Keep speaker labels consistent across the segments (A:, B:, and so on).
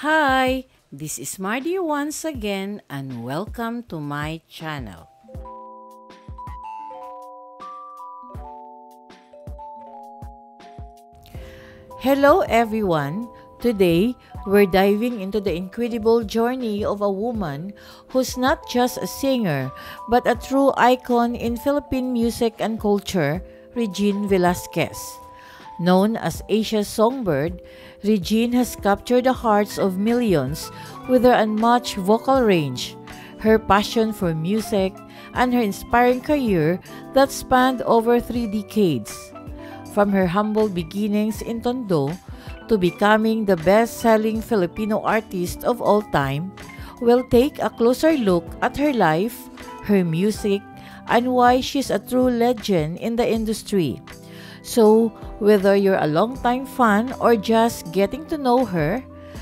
A: Hi, this is Mardy once again and welcome to my channel. Hello everyone! Today, we're diving into the incredible journey of a woman who's not just a singer but a true icon in Philippine music and culture, Regine Velasquez. Known as Asia's songbird, Regine has captured the hearts of millions with her unmatched vocal range, her passion for music, and her inspiring career that spanned over 3 decades. From her humble beginnings in Tondo to becoming the best-selling Filipino artist of all time, we'll take a closer look at her life, her music, and why she's a true legend in the industry. So, whether you're a longtime fan or just getting to know her,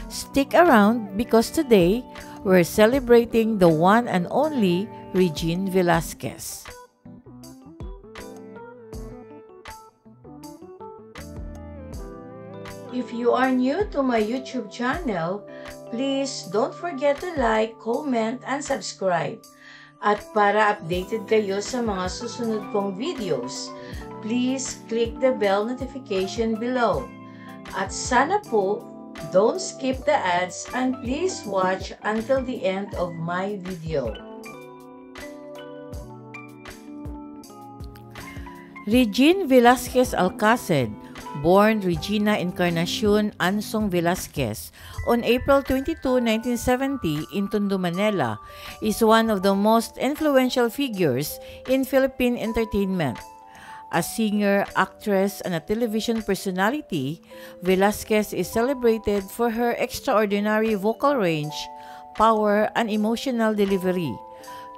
A: stick around because today we're celebrating the one and only Regine Velasquez. If you are new to my YouTube channel, please don't forget to like, comment, and subscribe. At para updated kayo sa mga susunod kong videos, please click the bell notification below. At sana po, don't skip the ads and please watch until the end of my video. Regine Velasquez Alcacid, born Regina Encarnacion Ansong Velasquez on April 22, 1970 in Tondo, Manila, is one of the most influential figures in Philippine entertainment. A singer, actress, and a television personality, Velasquez is celebrated for her extraordinary vocal range, power, and emotional delivery.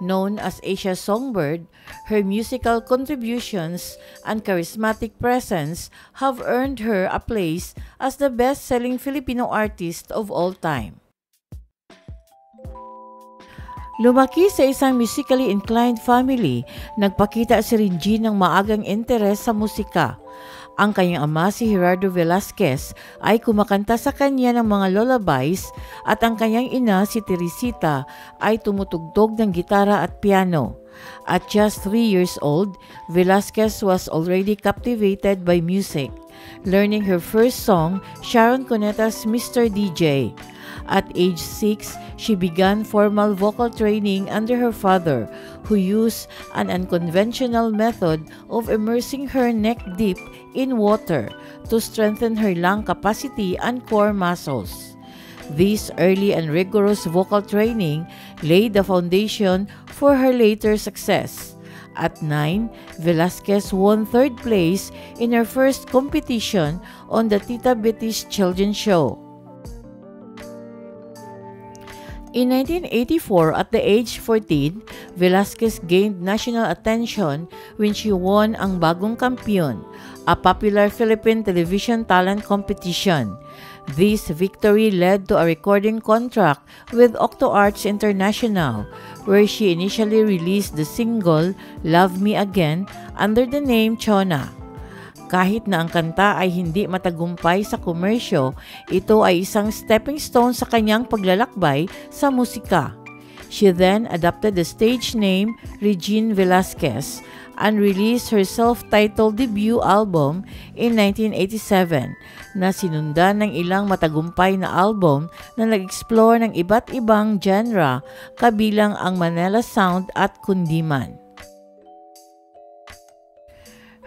A: Known as Asia's songbird, her musical contributions and charismatic presence have earned her a place as the best-selling Filipino artist of all time. Lumaki sa isang musically inclined family, nagpakita si Regine ng maagang interes sa musika. Ang kanyang ama si Gerardo Velasquez ay kumakanta sa kanya ng mga lullabies at ang kanyang ina si Teresita ay tumutugtog ng gitara at piano. At just 3 years old, Velasquez was already captivated by music, learning her first song, Sharon Cuneta's Mr. DJ. At age 6, she began formal vocal training under her father, who used an unconventional method of immersing her neck deep in water to strengthen her lung capacity and core muscles. This early and rigorous vocal training laid the foundation for her later success. At 9, Velasquez won 3rd place in her first competition on the Tita Betty's Children's Show. In 1984, at the age 14, Velasquez gained national attention when she won ang Bagong Kampiyon, a popular Philippine television talent competition. This victory led to a recording contract with OctoArts International, where she initially released the single Love Me Again under the name Chona. Kahit na ang kanta ay hindi matagumpay sa komersyo, ito ay isang stepping stone sa kanyang paglalakbay sa musika. She then adopted the stage name Regine Velasquez and released her self-titled debut album in 1987 na sinundan ng ilang matagumpay na album na nag-explore ng iba't ibang genre kabilang ang Manila Sound at Kundiman.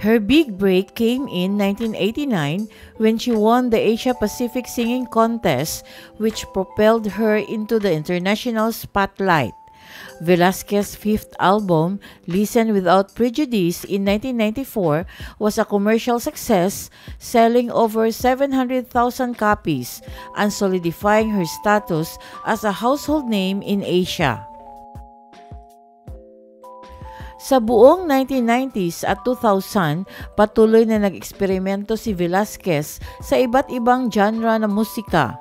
A: Her big break came in 1989 when she won the Asia Pacific Singing Contest, which propelled her into the international spotlight. Velasquez's 5th album, Listen Without Prejudice in 1994, was a commercial success, selling over 700,000 copies and solidifying her status as a household name in Asia. Sa buong 1990s at 2000, patuloy na nag-eksperimento si Velasquez sa iba't ibang genre ng musika.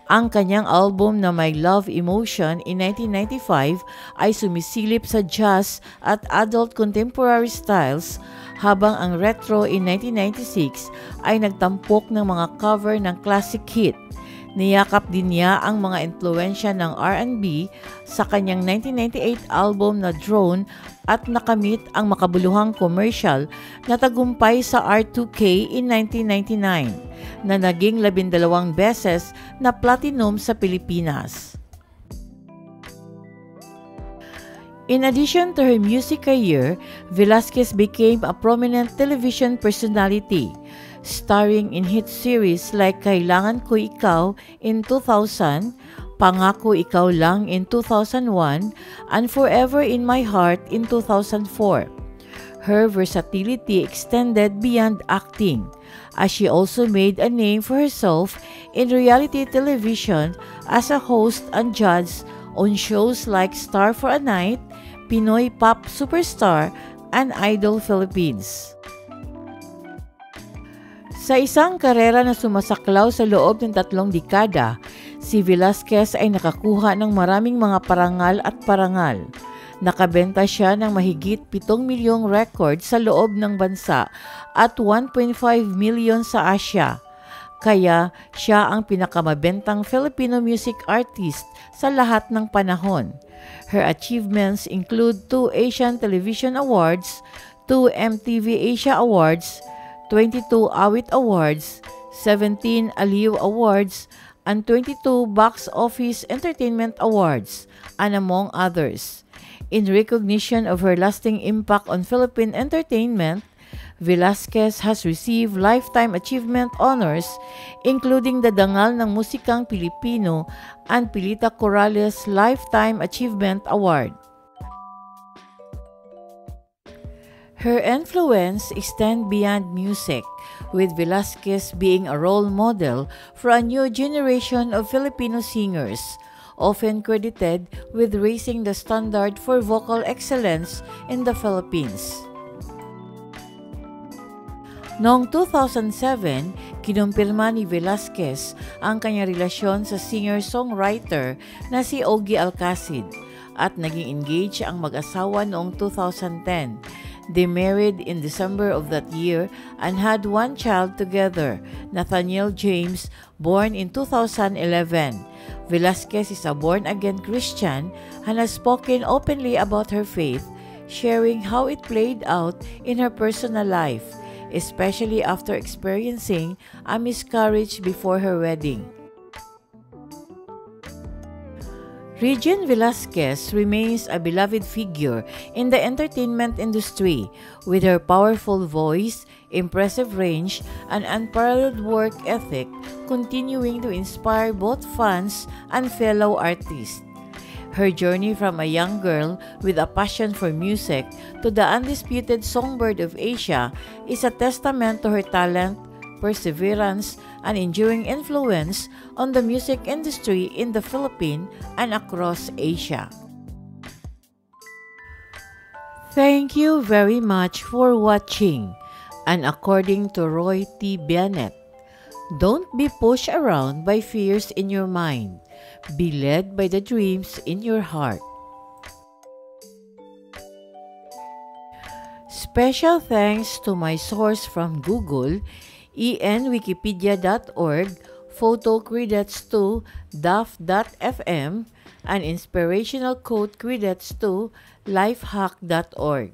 A: Ang kanyang album na My Love Emotion in 1995 ay sumisilip sa jazz at adult contemporary styles, habang ang Retro in 1996 ay nagtampok ng mga cover ng classic hit. Niyakap din niya ang mga impluwensya ng R&B sa kanyang 1998 album na Drone at nakamit ang makabuluhang commercial na tagumpay sa R2K in 1999 na naging 12 beses na platinum sa Pilipinas. In addition to her music career, Velasquez became a prominent television personality, starring in hit series like Kailangan Ko Ikaw in 2000, Pangako Ikaw Lang in 2001, and Forever in My Heart in 2004. Her versatility extended beyond acting, as she also made a name for herself in reality television as a host and judge on shows like Star for a Night, Pinoy Pop Superstar, and Idol Philippines. Sa isang karera na sumasaklaw sa loob ng 3 dekada, si Velasquez ay nakakuha ng maraming mga parangal at parangal. Nakabenta siya ng mahigit 7 milyong record sa loob ng bansa at 1.5 milyon sa Asia. Kaya siya ang pinakamabentang Filipino music artist sa lahat ng panahon. Her achievements include 2 Asian Television Awards, 2 MTV Asia Awards, 22 Awit Awards, 17 Aliw Awards, and 22 Box Office Entertainment Awards, and among others. In recognition of her lasting impact on Philippine entertainment, Velasquez has received lifetime achievement honors including the Dangal ng Musikang Pilipino and Pilita Corrales Lifetime Achievement Award. Her influence extends beyond music, with Velasquez being a role model for a new generation of Filipino singers, often credited with raising the standard for vocal excellence in the Philippines. Noong 2007, kinumpirma ni Velasquez ang kanyang relasyon sa singer-songwriter na si Ogie Alcacid at naging engaged ang mag-asawa noong 2010. They married in December of that year and had 1 child together, Nathaniel James, born in 2011. Velasquez is a born-again Christian and has spoken openly about her faith, sharing how it played out in her personal life, especially after experiencing a miscarriage before her wedding. Regine Velasquez remains a beloved figure in the entertainment industry with her powerful voice, impressive range, and unparalleled work ethic, continuing to inspire both fans and fellow artists. Her journey from a young girl with a passion for music to the undisputed songbird of Asia is a testament to her talent, perseverance, and enduring influence on the music industry in the Philippines and across Asia. Thank you very much for watching. And according to Roy T. Bennett, don't be pushed around by fears in your mind. Be led by the dreams in your heart. Special thanks to my source from Google, enwikipedia.org, photo credits to daf.fm, and inspirational quote credits to lifehack.org.